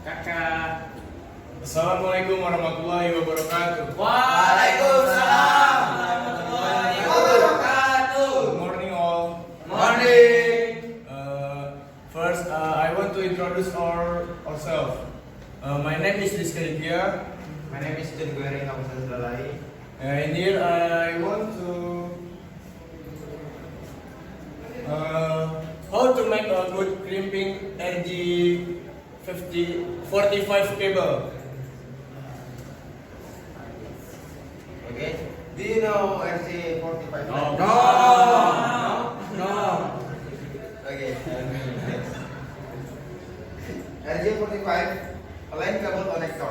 Kakak. Assalamualaikum warahmatullahi wabarakatuh. Waalaikumsalam warahmatullahi wabarakatuh. Good morning all. Morning. First, I want to introduce ourselves. My name is Rizky Aditya. My name is Jhon Gwery. And here I want to how to make a good crimping RJ-45 cable. Okay. Do you know RJ-45? No. No. Okay. RJ-45 a line cable connector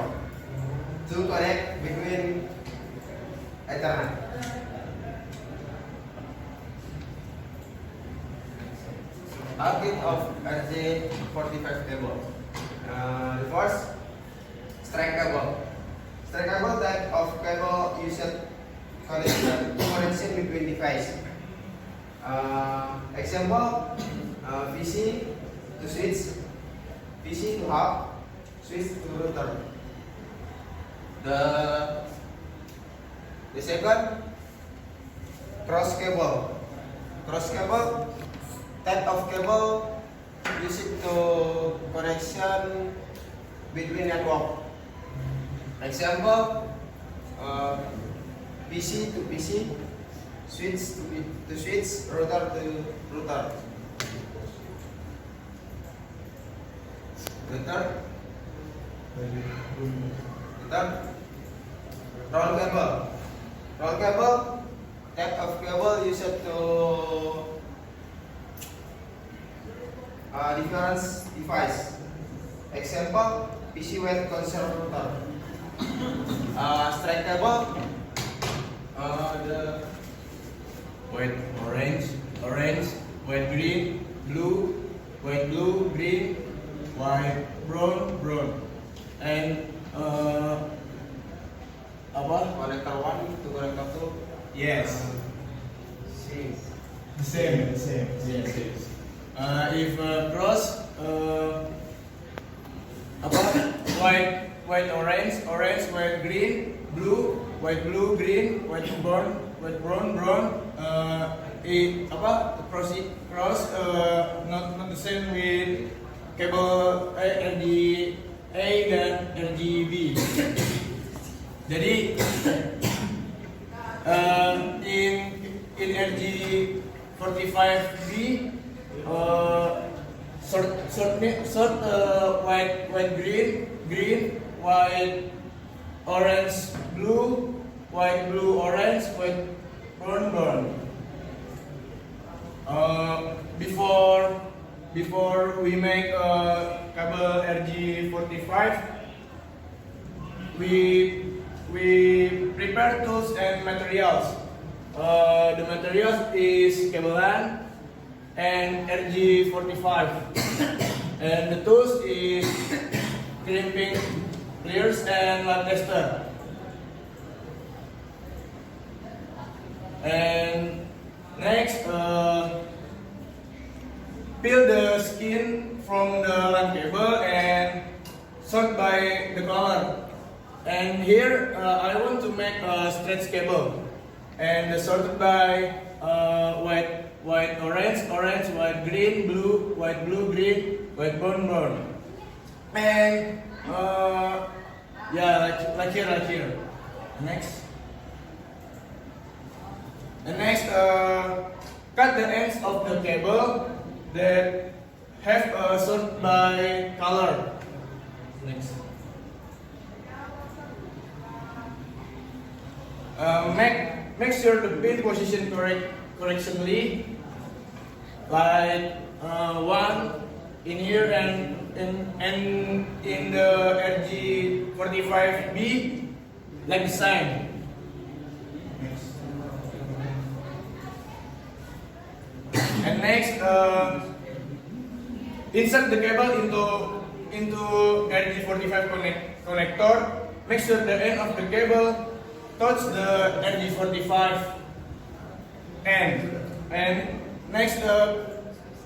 to connect between Ethernet. Output of RJ-45 cable. The first, strand cable. Strand cable type of cable used connection between devices. Example, PC to switch, PC to hub, switch to router. The second, cross cable. Cross cable type of cable used to connection between network. Example, PC to PC, switch to switch, router to router. Roll cable. Roll cable type of cable used to different device. Example, PC with console router. Strand cable, the White, orange, white, green, blue, white, blue, green, white, brown, and apa? connector 1 to connector 2. Yes. Same. The same. Yes. If cross apa? White, orange, white, green, blue, green, white, brown. Cross not the same with cable RGA dan RGB. Jadi in RJ-45B short white green, white orange blue, white blue orange, white brown. Before we make a cable RJ-45, we prepare tools and materials. The materials is cable LAN and RJ-45, and the tools is crimping pliers and LAN tester. And next, peel the skin from the LAN cable and sort by the color. And here I want to make a stretch cable, and sorted by white orange, white green, blue, green, white brown. And yeah, like here. Next. And next, cut the ends of the cable that have sort by color. Next. Make sure the pin position correctly, like one in here and in the RJ-45B, like the sign. And next, insert the cable into RJ-45 connector. Make sure the end of the cable touch the RJ-45 end. And next,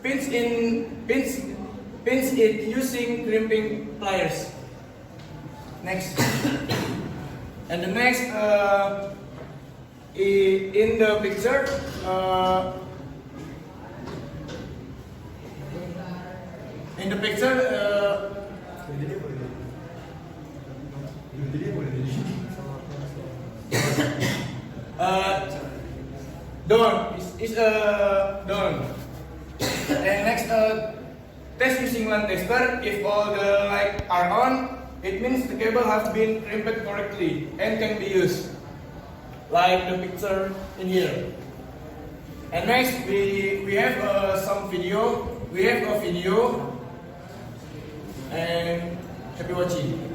pinch pinch it using crimping pliers. Next. And the next, in the picture, in the picture, done is done. And next, test using line tester. If all the lights are on, it means the cable has been crimped correctly and can be used, like the picture in here. And next, we have some video. We have a video, and happy watching.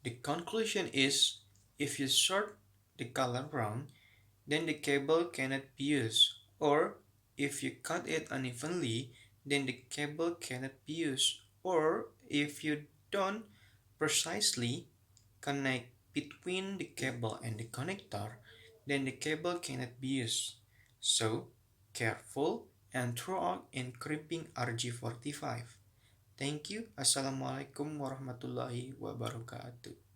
The conclusion is, if you short the color brown, then the cable cannot be used, or if you cut it unevenly, then the cable cannot be used, or if you don't precisely connect between the cable and the connector, then the cable cannot be used. So, careful and throw out in crimping RJ-45. Thank you. Assalamualaikum warahmatullahi wabarakatuh.